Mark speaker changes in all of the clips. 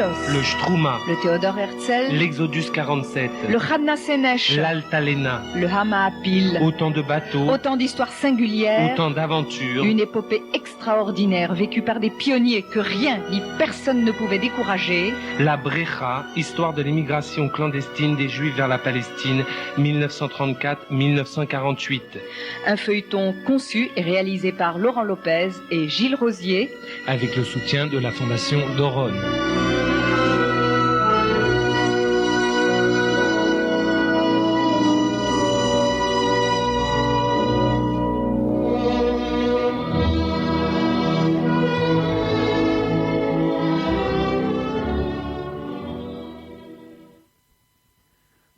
Speaker 1: Milos,
Speaker 2: le Strouma,
Speaker 1: le Theodor Herzl,
Speaker 2: l'Exodus 47,
Speaker 1: le Radna Senesh,
Speaker 2: l'Altalena.
Speaker 1: le Hama-Apil.
Speaker 2: Autant de bateaux,
Speaker 1: Autant d'histoires singulières,
Speaker 2: autant d'aventures.
Speaker 1: une épopée extraordinaire vécue par des pionniers que rien ni personne ne pouvait décourager.
Speaker 2: La Brecha, histoire de l'émigration clandestine des Juifs vers la Palestine, 1934-1948.
Speaker 1: Un feuilleton conçu et réalisé par Laurent Lopez et Gilles Rosier,
Speaker 2: Avec le soutien de la Fondation Doron.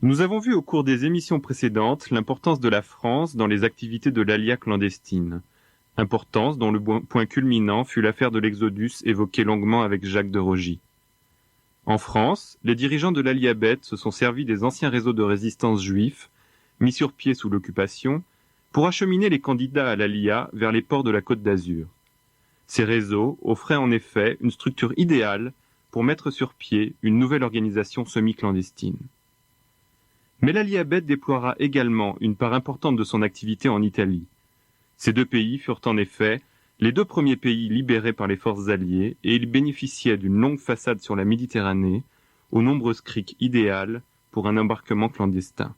Speaker 3: Nous avons vu au cours des émissions précédentes l'importance de la France dans les activités de l'Alia clandestine. Importance dont le point culminant fut l'affaire de l'Exodus évoquée longuement avec Jacques de Rogy. En France, les dirigeants de l'Alia Bet se sont servis des anciens réseaux de résistance juifs, mis sur pied sous l'occupation, pour acheminer les candidats à l'Alia vers les ports de la Côte d'Azur. Ces réseaux offraient en effet une structure idéale pour mettre sur pied une nouvelle organisation semi-clandestine. Mais l'Alia Bet déploiera également une part importante de son activité en Italie. Ces deux pays furent en effet les deux premiers pays libérés par les forces alliées et ils bénéficiaient d'une longue façade sur la Méditerranée, aux nombreuses criques idéales pour un embarquement clandestin.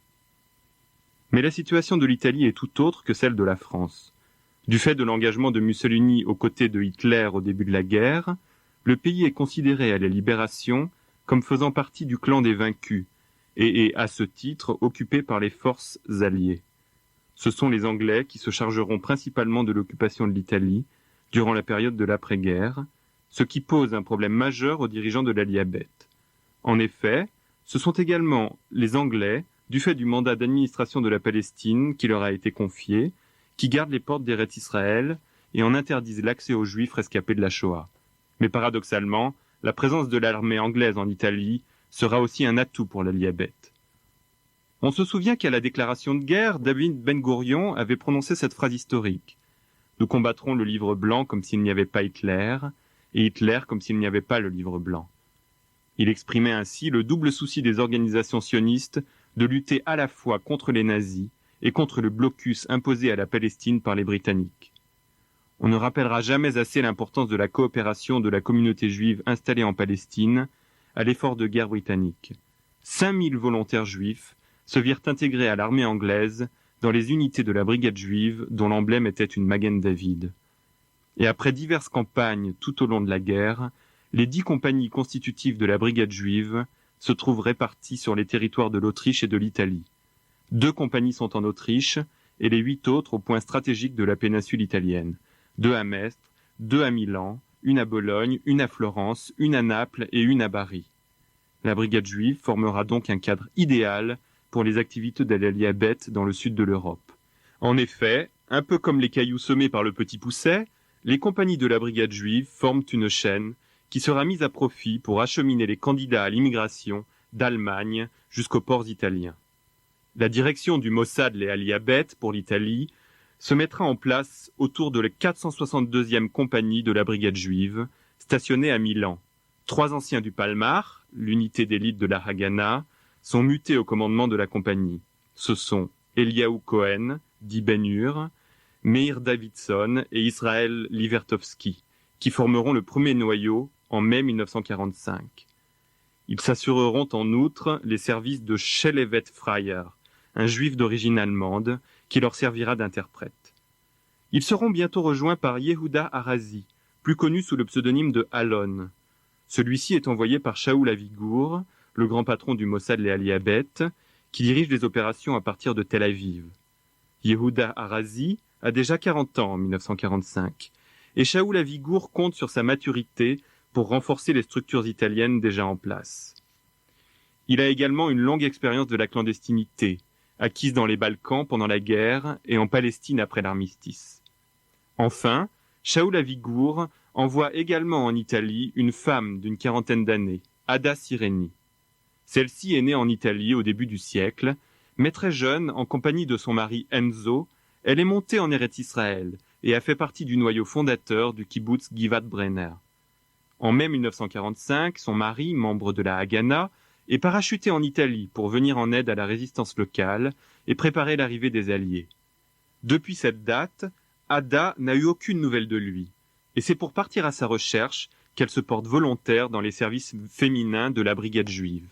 Speaker 3: Mais la situation de l'Italie est tout autre que celle de la France. Du fait de l'engagement de Mussolini aux côtés de Hitler au début de la guerre, le pays est considéré à la Libération comme faisant partie du clan des vaincus, et est à ce titre occupé par les forces alliées. Ce sont les Anglais qui se chargeront principalement de l'occupation de l'Italie durant la période de l'après-guerre, ce qui pose un problème majeur aux dirigeants de l'Alia Bet. En effet, ce sont également les Anglais, du fait du mandat d'administration de la Palestine qui leur a été confié, qui gardent les portes d'Eretz Israël et en interdisent l'accès aux Juifs rescapés de la Shoah. Mais paradoxalement, la présence de l'armée anglaise en Italie sera aussi un atout pour l'Alia Bet. On se souvient qu'à la déclaration de guerre, David Ben Gourion avait prononcé cette phrase historique. Nous combattrons le livre blanc comme s'il n'y avait pas Hitler, et Hitler comme s'il n'y avait pas le livre blanc. Il exprimait ainsi le double souci des organisations sionistes de lutter à la fois contre les nazis et contre le blocus imposé à la Palestine par les Britanniques. On ne rappellera jamais assez l'importance de la coopération de la communauté juive installée en Palestine à l'effort de guerre britannique. 5000 volontaires juifs se virent intégrés à l'armée anglaise dans les unités de la brigade juive dont l'emblème était une Magen David. Et après diverses campagnes tout au long de la guerre, les 10 compagnies constitutives de la brigade juive se trouvent réparties sur les territoires de l'Autriche et de l'Italie. 2 compagnies sont en Autriche et les 8 autres au point stratégique de la péninsule italienne. 2 à Mestre, 2 à Milan, une à Bologne, une à Florence, une à Naples et une à Bari. La brigade juive formera donc un cadre idéal pour les activités de l'Alia Bet dans le sud de l'Europe. En effet, un peu comme les cailloux semés par le petit Pousset, les compagnies de la brigade juive forment une chaîne qui sera mise à profit pour acheminer les candidats à l'immigration d'Allemagne jusqu'aux ports italiens. La direction du Mossad et Alia Bet pour l'Italie se mettra en place autour de la 462e compagnie de la brigade juive, stationnée à Milan. 3 anciens du Palmar, l'unité d'élite de la Haganah, sont mutés au commandement de la compagnie. Ce sont Eliaou Cohen, dit Ben-Hur, Meir Davidson et Israël Livertovski, qui formeront le premier noyau en mai 1945. Ils s'assureront en outre les services de Shelevet Freier, un juif d'origine allemande, qui leur servira d'interprète. Ils seront bientôt rejoints par Yehuda Arazi, plus connu sous le pseudonyme de Alon. Celui-ci est envoyé par Shaoul Avigour, le grand patron du Mossad et Alia Bet, qui dirige les opérations à partir de Tel Aviv. Yehuda Arazi a déjà 40 ans en 1945, et Shaoul Avigour compte sur sa maturité pour renforcer les structures italiennes déjà en place. Il a également une longue expérience de la clandestinité, acquise dans les Balkans pendant la guerre et en Palestine après l'armistice. Enfin, Shaoul Avigour envoie également en Italie une femme d'une 40aine d'années, Ada Sireni. Celle-ci est née en Italie au début du siècle, mais très jeune, en compagnie de son mari Enzo, elle est montée en Eretz Israël et a fait partie du noyau fondateur du kibbutz Givat Brenner. En mai 1945, son mari, membre de la Haganah, est parachuté en Italie pour venir en aide à la résistance locale et préparer l'arrivée des Alliés. Depuis cette date, Ada n'a eu aucune nouvelle de lui, et c'est pour partir à sa recherche qu'elle se porte volontaire dans les services féminins de la brigade juive.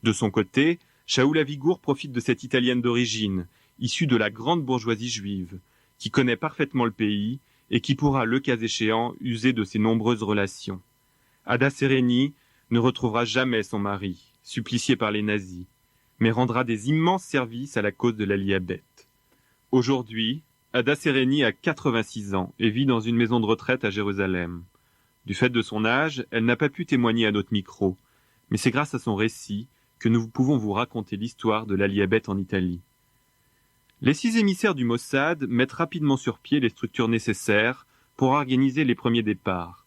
Speaker 3: De son côté, Shaoula Vigour profite de cette Italienne d'origine, issue de la grande bourgeoisie juive, qui connaît parfaitement le pays et qui pourra, le cas échéant, user de ses nombreuses relations. Ada Sereni ne retrouvera jamais son mari, supplicié par les nazis, mais rendra des immenses services à la cause de l'Aliabet. Aujourd'hui, Ada Sereni a 86 ans et vit dans une maison de retraite à Jérusalem. Du fait de son âge, elle n'a pas pu témoigner à notre micro, mais c'est grâce à son récit que nous pouvons vous raconter l'histoire de l'Aliabet en Italie. Les 6 émissaires du Mossad mettent rapidement sur pied les structures nécessaires pour organiser les premiers départs.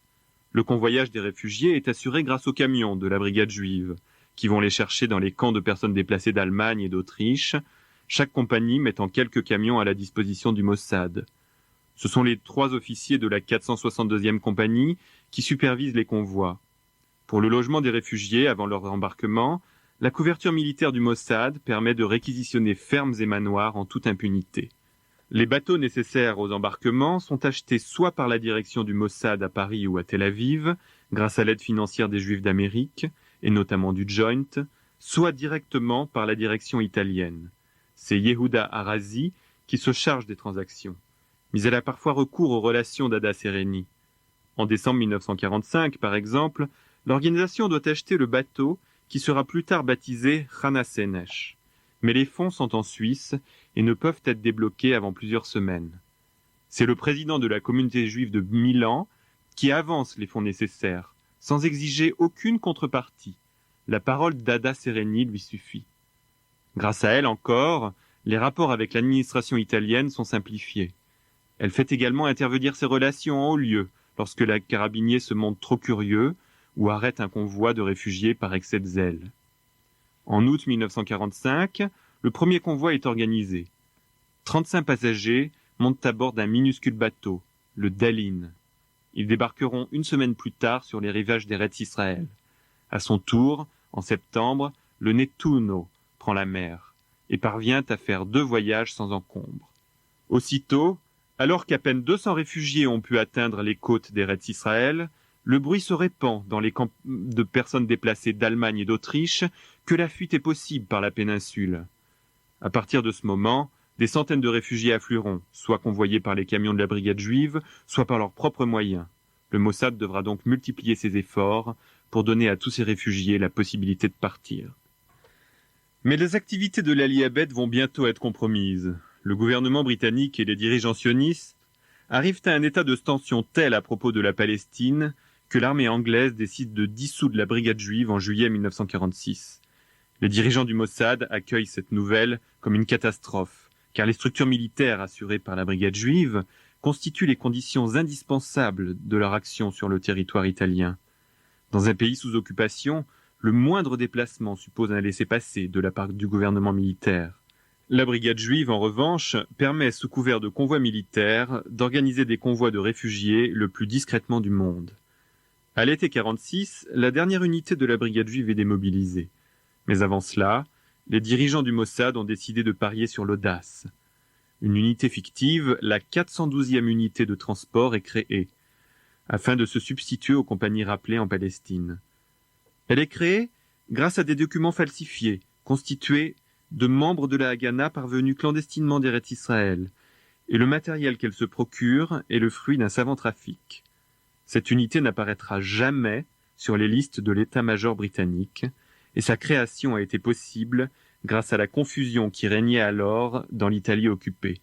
Speaker 3: Le convoyage des réfugiés est assuré grâce aux camions de la brigade juive, qui vont les chercher dans les camps de personnes déplacées d'Allemagne et d'Autriche, chaque compagnie mettant quelques camions à la disposition du Mossad. Ce sont les 3 officiers de la 462e compagnie qui supervisent les convois. Pour le logement des réfugiés avant leur embarquement, la couverture militaire du Mossad permet de réquisitionner fermes et manoirs en toute impunité. Les bateaux nécessaires aux embarquements sont achetés soit par la direction du Mossad à Paris ou à Tel Aviv, grâce à l'aide financière des Juifs d'Amérique, et notamment du Joint, soit directement par la direction italienne. C'est Yehuda Arazi qui se charge des transactions, mais elle a parfois recours aux relations d'Ada Sereni. En décembre 1945, par exemple, l'organisation doit acheter le bateau qui sera plus tard baptisé Chana Senesh. Mais les fonds sont en Suisse et ne peuvent être débloqués avant plusieurs semaines. C'est le président de la communauté juive de Milan qui avance les fonds nécessaires, sans exiger aucune contrepartie. La parole d'Ada Sereni lui suffit. Grâce à elle encore, les rapports avec l'administration italienne sont simplifiés. Elle fait également intervenir ses relations en haut lieu, lorsque le carabinier se montre trop curieux ou arrête un convoi de réfugiés par excès de zèle. En août 1945, le premier convoi est organisé. 35 passagers montent à bord d'un minuscule bateau, le Dalin. Ils débarqueront une semaine plus tard sur les rivages d'Eretz Israël. À son tour, en septembre, le Nettuno prend la mer et parvient à faire 2 voyages sans encombre. Aussitôt, alors qu'à peine 200 réfugiés ont pu atteindre les côtes d'Eretz Israël, le bruit se répand dans les camps de personnes déplacées d'Allemagne et d'Autriche que la fuite est possible par la péninsule. À partir de ce moment, des centaines de réfugiés afflueront, soit convoyés par les camions de la brigade juive, soit par leurs propres moyens. Le Mossad devra donc multiplier ses efforts pour donner à tous ces réfugiés la possibilité de partir. Mais les activités de l'Aliabet vont bientôt être compromises. Le gouvernement britannique et les dirigeants sionistes arrivent à un état de tension tel à propos de la Palestine que l'armée anglaise décide de dissoudre la brigade juive en juillet 1946. Les dirigeants du Mossad accueillent cette nouvelle comme une catastrophe, car les structures militaires assurées par la brigade juive constituent les conditions indispensables de leur action sur le territoire italien. Dans un pays sous occupation, le moindre déplacement suppose un laissez-passer de la part du gouvernement militaire. La brigade juive, en revanche, permet, sous couvert de convois militaires, d'organiser des convois de réfugiés le plus discrètement du monde. À l'été 46, la dernière unité de la brigade juive est démobilisée. Mais avant cela, les dirigeants du Mossad ont décidé de parier sur l'audace. Une unité fictive, la 412e unité de transport, est créée, afin de se substituer aux compagnies rappelées en Palestine. Elle est créée grâce à des documents falsifiés, constitués de membres de la Haganah parvenus clandestinement d'Eretz Israël, et le matériel qu'elle se procure est le fruit d'un savant trafic. Cette unité n'apparaîtra jamais sur les listes de l'état-major britannique, et sa création a été possible grâce à la confusion qui régnait alors dans l'Italie occupée.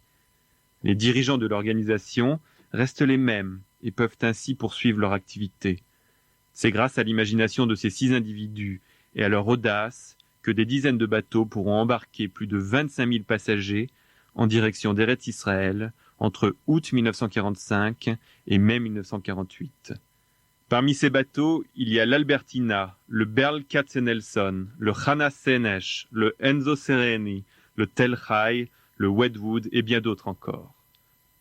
Speaker 3: Les dirigeants de l'organisation restent les mêmes et peuvent ainsi poursuivre leur activité. C'est grâce à l'imagination de ces 6 individus et à leur audace que des dizaines de bateaux pourront embarquer plus de 25 000 passagers en direction d'Eretz Israël entre août 1945 et mai 1948. Parmi ces bateaux, il y a l'Albertina, le Berl Katzenelson, le Chana Senesh, le Enzo Sereni, le Tel Chai, le Wedgwood et bien d'autres encore.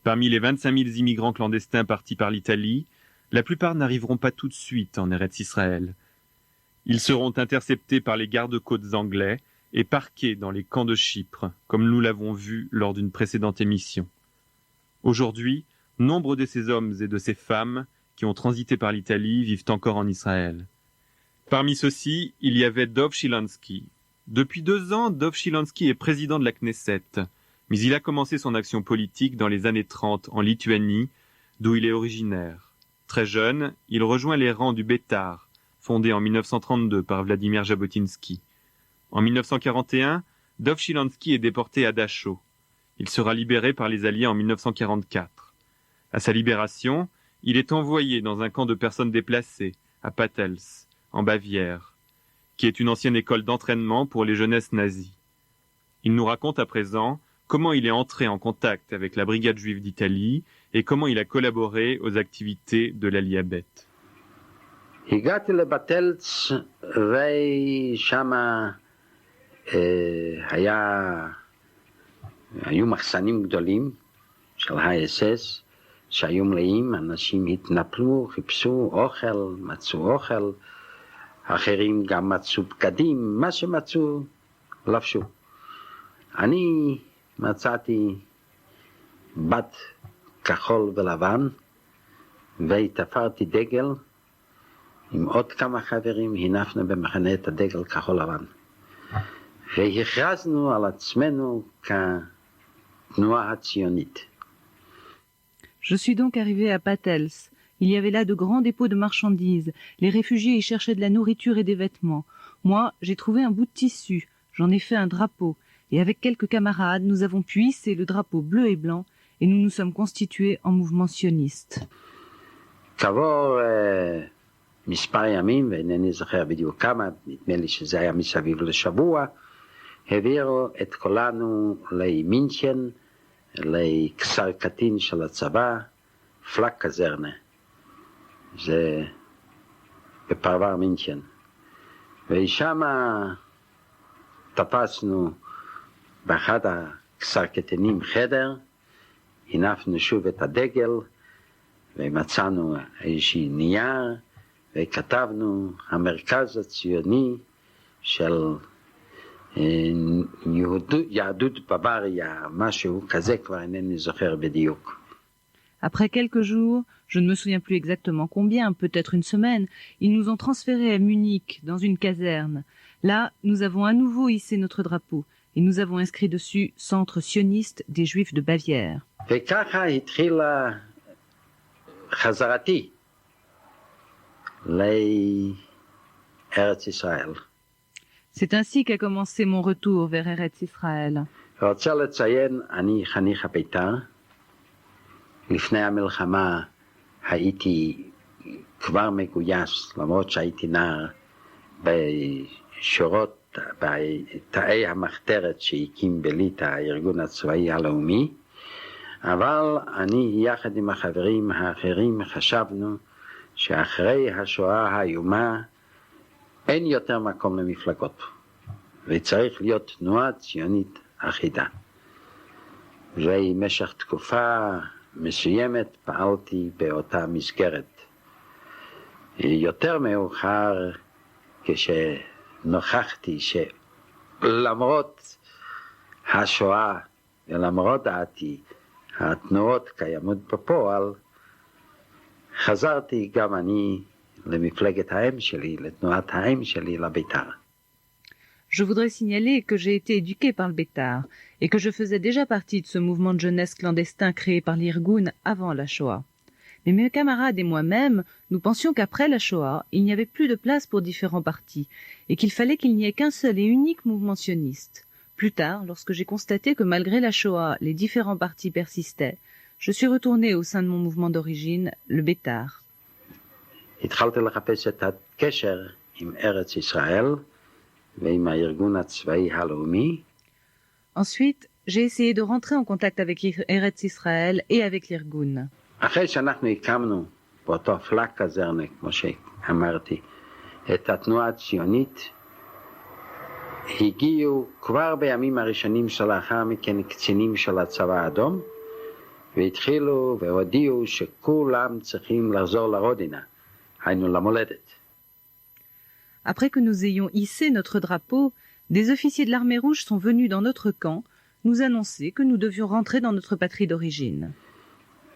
Speaker 3: Parmi les 25 000 immigrants clandestins partis par l'Italie, La plupart n'arriveront pas tout de suite en Eretz Israël. Ils seront interceptés par les gardes-côtes anglais et parqués dans les camps de Chypre, comme nous l'avons vu lors d'une précédente émission. Aujourd'hui, nombre de ces hommes et de ces femmes qui ont transité par l'Italie vivent encore en Israël. Parmi ceux-ci, il y avait Dov Shilansky. Depuis 2 ans, Dov Shilansky est président de la Knesset, mais il a commencé son action politique dans les années 30 en Lituanie, d'où il est originaire. Très jeune, il rejoint les rangs du Betar, fondé en 1932 par Vladimir Jabotinsky. En 1941, Dov Shilansky est déporté à Dachau. Il sera libéré par les Alliés en 1944. À sa libération, il est envoyé dans un camp de personnes déplacées, à Patels, en Bavière, qui est une ancienne école d'entraînement pour les jeunesses nazies. Il nous raconte à présent comment il est entré en contact avec la Brigade juive d'Italie et comment il a collaboré aux activités de l'Aliyah Bet.
Speaker 4: הגעתי לבטלץ ושם היו מחסנים גדולים של ה-SS שהיו מלאים, אנשים התנפלו, חיפשו אוכל, מצאו אוכל, אחרים גם מצאו בגדים, מה שמצאו לבשו. אני מצאתי בת כחול ולבן והתפרתי דגל עם עוד כמה חברים, הנפנו במחנה את הדגל כחול לבן. והכרזנו על עצמנו כתנועה הציונית.
Speaker 5: Je suis donc arrivé à Patels. Il y avait là de grands dépôts de marchandises. Les réfugiés y cherchaient de la nourriture et des vêtements. Moi, j'ai trouvé un bout de tissu. J'en ai fait un drapeau. Et avec quelques camarades, nous avons pu hisser le drapeau bleu et blanc et nous nous sommes constitués en mouvement sioniste.
Speaker 4: כעבור מספר ימים, ואינני זוכר בדיוק כמה, נדמה לי שזה היה מסביב לשבוע, העבירו את כולנו למינכן, לכסר קטין של הצבא, פלק קזרנה. זה בפרבר מינכן. ושם תפסנו באחד הכסר קטנים חדר, הנפנו שוב את הדגל, ומצאנו איזושהי נייר, וכתבנו המרכז הציוני של יהדות בוואריה, משהו כזה, כבר אינני זוכר בדיוק.
Speaker 5: Après quelques jours, je ne me souviens plus exactement combien, peut-être une semaine, ils nous ont transférés à Munich, dans une caserne. Là, nous avons à nouveau hissé notre drapeau, et nous avons inscrit dessus « Centre sioniste des Juifs de Bavière ».
Speaker 4: וככה התחילה חזרתי לארץ ישראל.
Speaker 5: C'est ainsi qu'a commencé mon retour vers Eretz Israël.
Speaker 4: רוצה לציין, אני חניך הבית"ר. לפני המלחמה הייתי כבר מגויס, למרות שהייתי נער, בשורות, בתאי המחתרת שהקים בליטא, הארגון הצבאי הלאומי, אבל אני יחד עם החברים האחרים חשבנו שאחרי השואה האיומה אין יותר מקום למפלגות, וצריך להיות תנועה ציונית אחידה. ובמשך תקופה מסוימת פעלתי באותה מסגרת. יותר מאוחר, כשנוכחתי שלמרות השואה ולמרות דעתי, התנועות קיימות בפועל, חזרתי גם אני למפלגת האם שלי, לתנועת האם שלי, לבית"ר.
Speaker 5: Je voudrais signaler que j'ai été éduqué par le Betar et que je faisais déjà partie de ce mouvement de jeunesse clandestin créé par l'Irgun avant la Shoah. Mais mes camarades et moi-même, nous pensions qu'après la Shoah, il n'y avait plus de place pour différents partis et qu'il fallait qu'il n'y ait qu'un seul et unique mouvement sioniste. Plus tard, lorsque j'ai constaté que malgré la Shoah, les différents partis persistaient, je suis retourné au sein de mon mouvement d'origine, le Betar.
Speaker 4: התחלתי לחפש את הקשר עם ארץ ישראל ועם הארגון הצבאי הלאומי.
Speaker 5: Ensuite, j'ai essayé de rentrer en contact avec Eretz Israël et avec l'Irgun.
Speaker 4: אחרי שאנחנו הקמנו באותו פלק קזרנה, כמו שאמרתי, את התנועה הציונית, הגיעו כבר בימים הראשונים שלאחר מכן קצינים של הצבא האדום, והתחילו והודיעו שכולם צריכים לחזור לרודינה, היינו למולדת.
Speaker 5: Après que nous ayons hissé notre drapeau, des officiers de l'armée rouge sont venus dans notre camp nous annoncer que nous devions rentrer dans notre patrie d'origine.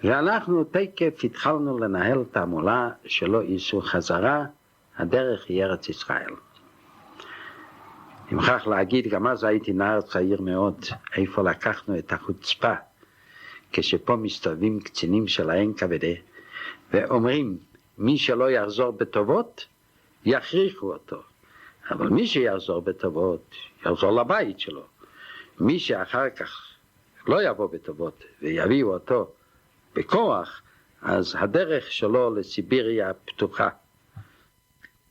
Speaker 4: ואנחנו תקף התחלנו לנהל תעמולה שלא ייסעו חזרה, הדרך היא ארץ ישראל. אני מוכרח להגיד, גם אז הייתי נער צעיר מאוד, איפה לקחנו את החוצפה, כשפה מסתובבים קצינים של ה-NKVD, ואומרים, מי שלא יחזור בטובות, יכריחו אותו. אבל מי שיחזור בטובות, יחזור לבית שלו. מי שאחר כך לא יבוא בטובות ויביאו אותו בכוח, אז הדרך שלו לסיביריה פתוחה.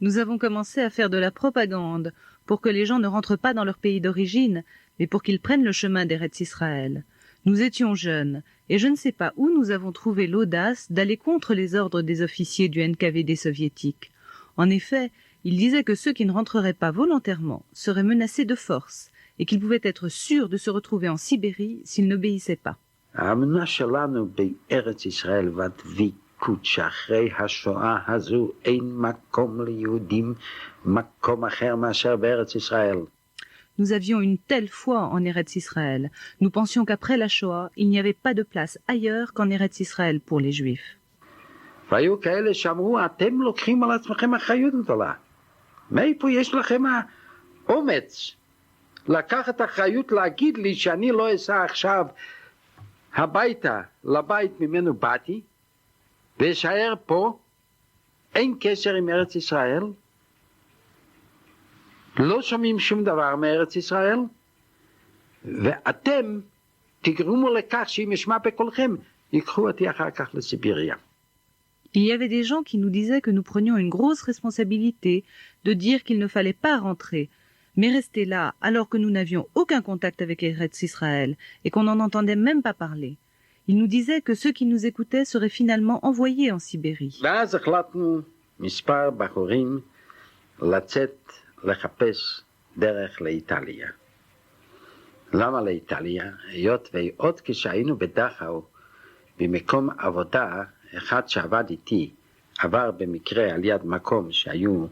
Speaker 5: Nous avons commencé à faire de la propagande pour que les gens ne rentrent pas dans leur pays d'origine, mais pour qu'ils prennent le chemin d'Eretz Israël. Nous étions jeunes, et je ne sais pas où nous avons trouvé l'audace d'aller contre les ordres des officiers du NKVD soviétique. En effet, ils disaient que ceux qui ne rentreraient pas volontairement seraient menacés de force, et qu'ils pouvaient être sûrs de se retrouver en Sibérie s'ils n'obéissaient pas.
Speaker 4: האמונה שלנו בארץ ישראל והדביקות שאחרי השואה הזו אין מקום ליהודים מקום אחר מאשר בארץ ישראל.
Speaker 5: Nous avions une telle foi en Eretz Israël. Nous pensions qu'après la Shoah, il n'y avait pas de place ailleurs qu'en Eretz Israël pour les Juifs.
Speaker 4: והיו כאלה שאמרו, אתם לוקחים על עצמכם אחריות גדולה. מאיפה יש לכם האומץ לקחת אחריות להגיד לי שאני לא אסע עכשיו הביתה, לבית ממנו באתי, ואשאר פה, אין קשר עם ארץ ישראל, לא שומעים שום דבר מארץ ישראל, ואתם תגרמו לכך שאם ישמע בקולכם, ייקחו אותי אחר כך לסיביריה.
Speaker 5: Il y avait des gens qui nous disaient que nous prenions une grosse responsabilité de dire qu'il ne fallait pas rentrer, mais rester là alors que nous n'avions aucun contact avec Eretz Israël et qu'on n'en entendait même pas parler. Ils nous disaient que ceux qui nous écoutaient seraient finalement envoyés en Sibérie.
Speaker 4: ואז החלטנו מספר בחורים לצאת לחפש דרך לאיטליה. למה לאיטליה? היות ועוד כשהיינו בדכאו במקום עבודה, אחד שעבד איתי עבר במקרה על יד מקום שהיו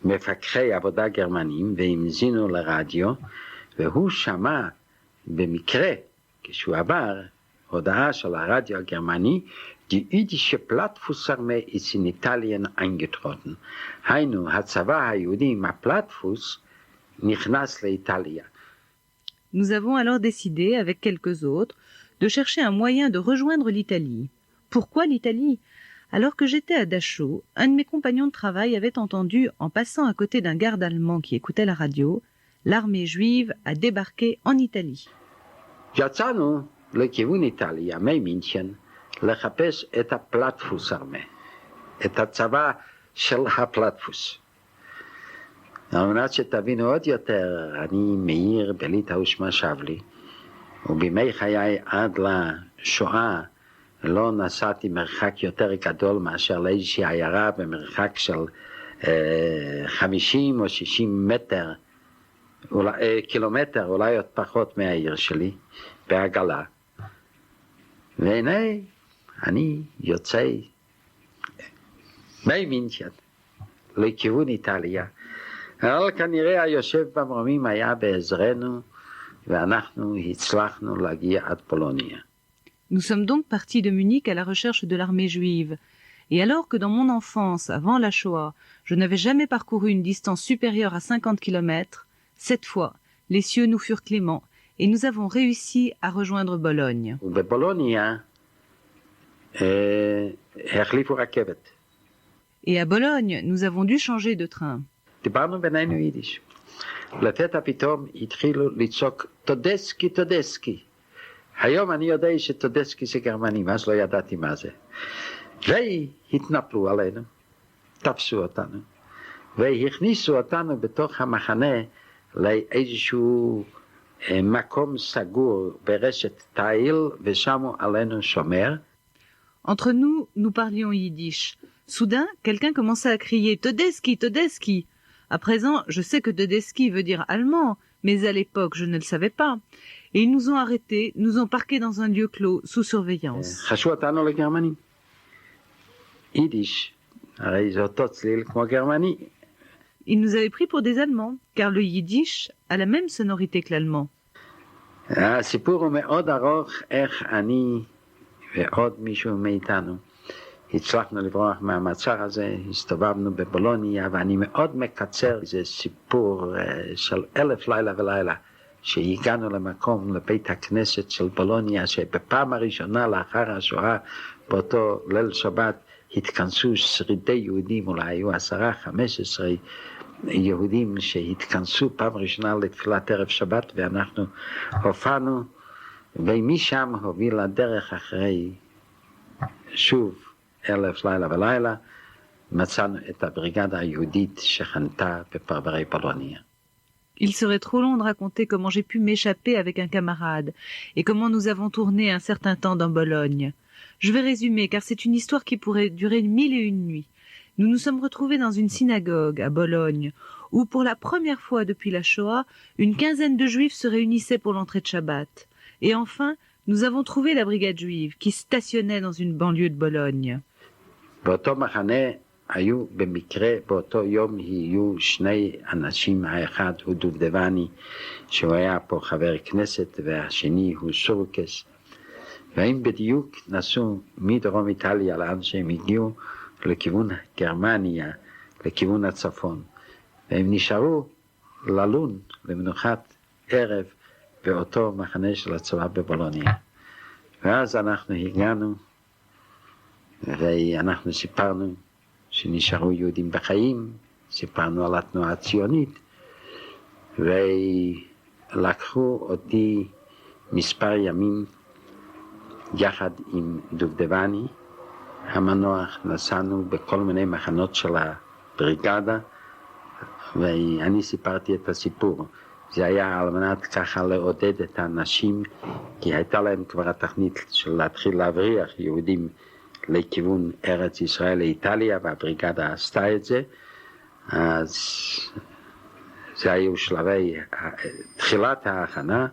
Speaker 4: מפקחי עבודה גרמנים והמזינו לרדיו, והוא שמע במקרה כשהוא עבר הודעה של הרדיו הגרמני, die jüdische Plattfußarmee ist in Italien eingetroffen. היינו, הצבא היהודי עם הפלטפוס נכנס לאיטליה.
Speaker 5: Nous avons alors décidé, avec quelques autres, de chercher un moyen de rejoindre l'Italie. Pourquoi l'Italie? Alors que j'étais à Dachau, un de mes compagnons de travail avait entendu, en passant à côté d'un garde allemand qui écoutait la radio, l'armée juive a débarqué en Italie.
Speaker 4: יצאנו לכיוון איטליה, ממינכן, לחפש את הפלטפוס ארמה, את הצבא של הפלטפוס. על מנת שתבינו עוד יותר, אני מאיר בליטא ושמה שבלי, ובימי חיי עד לשואה לא נסעתי מרחק יותר גדול מאשר לאיזושהי עיירה במרחק של 50 או 60 מטר, קילומטר, אולי עוד פחות מהעיר שלי, בעגלה. והנה אני יוצא ממינכן לכיוון איטליה, אבל כנראה היושב במרומים היה בעזרנו ואנחנו הצלחנו להגיע עד פולוניה.
Speaker 5: Nous sommes donc partis de Munich à la recherche de l'armée juive. Et alors que dans mon enfance, avant la Shoah, je n'avais jamais parcouru une distance supérieure à 50 kilomètres, cette fois, les cieux nous furent cléments et nous avons réussi à rejoindre Bologne.
Speaker 4: ובפולוניה החליפו רכבת.
Speaker 5: Et à Bologne, nous avons dû changer de train.
Speaker 4: דיברנו בינינו יידיש. לפתע פתאום התחילו לצעוק טודסקי, טודסקי. היום אני יודע שטודסקי זה גרמני, אז לא ידעתי מה זה. והתנפלו עלינו, תפסו אותנו, והכניסו אותנו בתוך המחנה לאיזשהו מקום סגור ברשת תיל, ושמו עלינו שומר.
Speaker 5: Entre nous, nous parlions yiddish. Soudain, quelqu'un commença à crier « Todeski, Todeski !» À présent, je sais que Todeski veut dire allemand, mais à l'époque, je ne le savais pas. Et ils nous ont arrêtés, nous ont parqués dans un lieu clos, sous surveillance.
Speaker 4: חשבו אותנו לגרמנים. יידיש, הרי זה אותו צליל כמו גרמני.
Speaker 5: Ils nous avaient pris pour des Allemands, car le yiddish a la même sonorité que l'allemand.
Speaker 4: הסיפור הוא מאוד ארוך, איך אני ועוד מישהו מאיתנו הצלחנו לברוח מהמצר הזה, הסתובבנו בבולוניה, ואני מאוד מקצר, זה סיפור של 1000 לילה ולילה, שהגענו למקום, לבית הכנסת של בולוניה, שבפעם הראשונה לאחר השואה, באותו ליל שבת, התכנסו שרידי יהודים, אולי היו 10-15 יהודים שהתכנסו פעם ראשונה לתפילת ערב שבת, ואנחנו הופענו, ומשם הוביל הדרך אחרי שוב 1000 לילה ולילה, מצאנו את הבריגדה היהודית שחנתה בפרברי בולוניה.
Speaker 5: Il serait trop long de raconter comment j'ai pu m'échapper avec un camarade et comment nous avons tourné un certain temps dans Bologne. Je vais résumer car c'est une histoire qui pourrait durer 1001 nuits. Nous nous sommes retrouvés dans une synagogue à Bologne où pour la première fois depuis la Shoah, une quinzaine de juifs se réunissaient pour l'entrée de Shabbat. Et enfin, nous avons trouvé la brigade juive qui stationnait dans une banlieue de Bologne.
Speaker 4: באותו מחנה היו במקרה, באותו יום יהיו שני אנשים, האחד הוא דובדבני, שהוא היה פה חבר כנסת, והשני הוא סורקס. והם בדיוק נסעו מדרום איטליה לאן שהם הגיעו לכיוון גרמניה, לכיוון הצפון. והם נשארו ללון למנוחת ערב באותו מחנה של הצבא בבולוניה. ואז אנחנו הגענו, ואנחנו סיפרנו שנשארו יהודים בחיים, סיפרנו על התנועה הציונית, ולקחו אותי מספר ימים יחד עם דובדבני המנוח, נסענו בכל מיני מחנות של הבריגדה, ואני סיפרתי את הסיפור. זה היה על מנת ככה לעודד את האנשים, כי הייתה להם כבר התכנית של להתחיל להבריח יהודים לכיוון ארץ ישראל לאיטליה, והבריגדה עשתה את זה. אז זה היו שלבי תחילת ההכנה.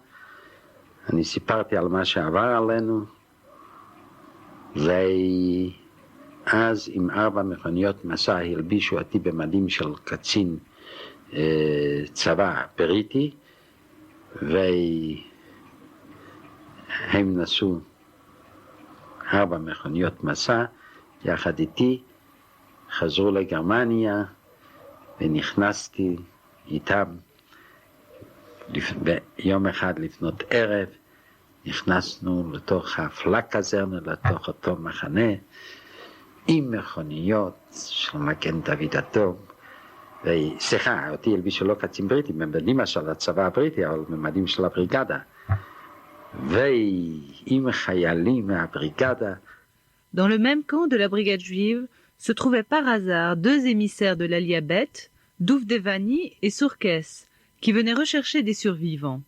Speaker 4: אני סיפרתי על מה שעבר עלינו, ואז עם 4 מכוניות מסע הלבישו אותי במדים של קצין צבא בריטי, והם נסעו 4 מכוניות מסע יחד איתי, חזרו לגרמניה ונכנסתי איתם ביום אחד לפנות ערב, נכנסנו לתוך הפלק-קזרנה, לתוך אותו מחנה, עם מכוניות של מגן דוד אדום, סליחה, אותי הלבישו לא קצין בריטי, במדים של הצבא הבריטי, אבל במדים של הבריגדה, ועם חיילים מהבריגדה.
Speaker 5: Dans le même camp de la brigade juive se trouvaient par hasard 2 émissaires de l'Alia Bet, Duvdevani et Surkes, qui venaient rechercher des survivants.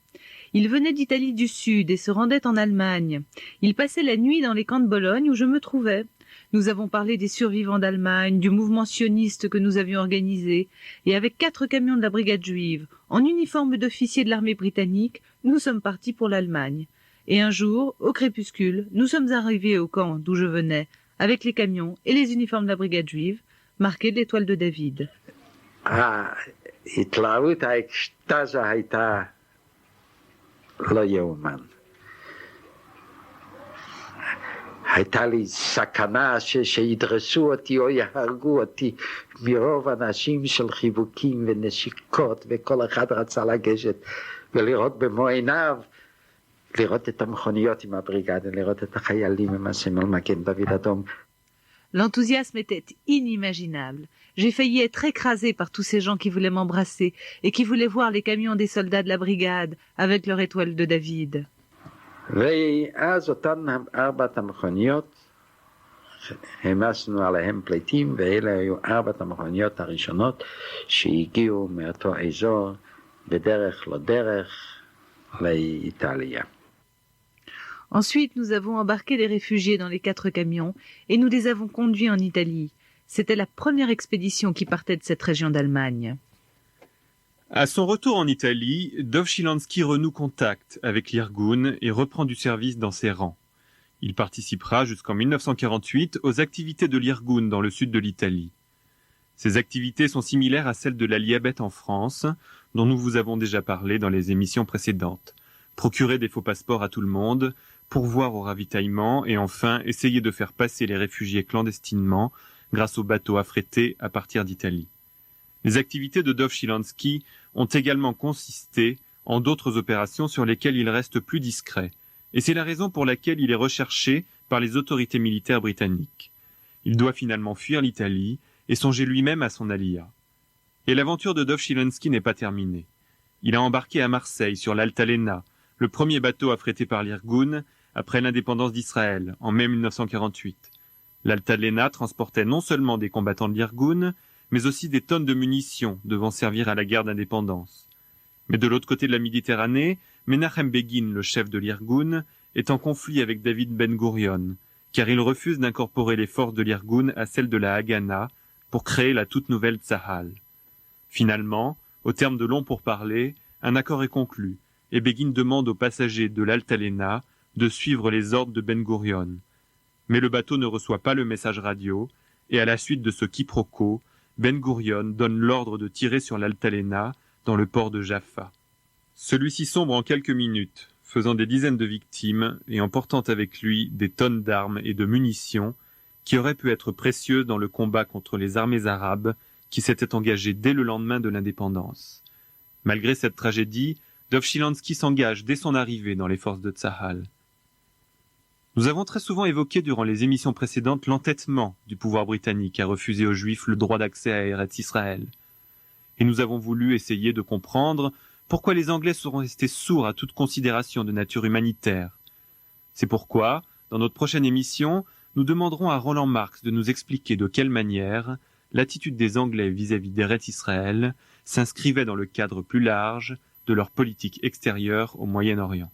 Speaker 5: Ils venaient d'Italie du Sud et se rendaient en Allemagne. Ils passaient la nuit dans les camps de Bologne où je me trouvais. Nous avons parlé des survivants d'Allemagne, du mouvement sioniste que nous avions organisé, et avec 4 camions de la brigade juive, en uniforme d'officier de l'armée britannique, nous sommes partis pour l'Allemagne. Et un jour, au crépuscule, nous sommes arrivés au camp d'où je venais, avec les camions et les uniformes de la brigade juive, marqués de l'étoile de David.
Speaker 4: ההתלהבות, האקסטזה הייתה לא יאומן. הייתה לי סכנה שידרסו אותי או יהרגו אותי מרוב אנשים של חיבוקים ונשיקות, וכל אחד רצה לגשת ולראות במו עיניו, לראות את המכוניות עם הבריגדה, לראות את החיילים עם הסמל מגן דוד אדום.
Speaker 5: L'enthousiasme était inimaginable. J'ai failli être écrasé par tous ces gens qui voulaient m'embrasser et qui voulaient voir les camions des soldats de la brigade avec leur étoile de David.
Speaker 4: ואז אותן 4 המכוניות, העמסנו עליהם פליטים, ואלה היו 4 המכוניות הראשונות שהגיעו מאותו אזור בדרך לא דרך לאיטליה.
Speaker 5: Ensuite, nous avons embarqué les réfugiés dans les 4 camions et nous les avons conduits en Italie. C'était la première expédition qui partait de cette région d'Allemagne.
Speaker 3: À son retour en Italie, Dov Chilansky renoue contact avec l'Irgun et reprend du service dans ses rangs. Il participera jusqu'en 1948 aux activités de l'Irgun dans le sud de l'Italie. Ces activités sont similaires à celles de l'Aliabet en France, dont nous vous avons déjà parlé dans les émissions précédentes. Procurer des faux passeports à tout le monde, pourvoir au ravitaillement et enfin essayer de faire passer les réfugiés clandestinement grâce aux bateaux affrétés à partir d'Italie. Les activités de Dov Chilansky ont également consisté en d'autres opérations sur lesquelles il reste plus discret, et c'est la raison pour laquelle il est recherché par les autorités militaires britanniques. Il doit finalement fuir l'Italie et songer lui-même à son alia. Et l'aventure de Dov Chilansky n'est pas terminée. Il a embarqué à Marseille sur l'Altalena, le premier bateau affrété par l'Irgun après l'indépendance d'Israël, en mai 1948. L'Altalena transportait non seulement des combattants de l'Irgun, mais aussi des tonnes de munitions devant servir à la guerre d'indépendance. Mais de l'autre côté de la Méditerranée, Menachem Begin, le chef de l'Irgun, est en conflit avec David Ben Gurion, car il refuse d'incorporer les forces de l'Irgun à celles de la Haganah pour créer la toute nouvelle Tzahal. Finalement, au terme de longs pourparlers, un accord est conclu, et Begin demande aux passagers de l'Altalena de suivre les ordres de Ben Gurion. Mais le bateau ne reçoit pas le message radio, et à la suite de ce quiproquo, Ben Gurion donne l'ordre de tirer sur l'Altalena dans le port de Jaffa. Celui-ci sombre en quelques minutes, faisant des dizaines de victimes et emportant avec lui des tonnes d'armes et de munitions qui auraient pu être précieuses dans le combat contre les armées arabes qui s'étaient engagées dès le lendemain de l'indépendance. Malgré cette tragédie, Dov Chilansky s'engage dès son arrivée dans les forces de Tzahal. Nous avons très souvent évoqué durant les émissions précédentes l'entêtement du pouvoir britannique à refuser aux Juifs le droit d'accès à Eretz Israël. Et nous avons voulu essayer de comprendre pourquoi les Anglais seront restés sourds à toute considération de nature humanitaire. C'est pourquoi, dans notre prochaine émission, nous demanderons à Roland Marx de nous expliquer de quelle manière l'attitude des Anglais vis-à-vis d'Eretz Israël s'inscrivait dans le cadre plus large de leur politique extérieure au Moyen-Orient.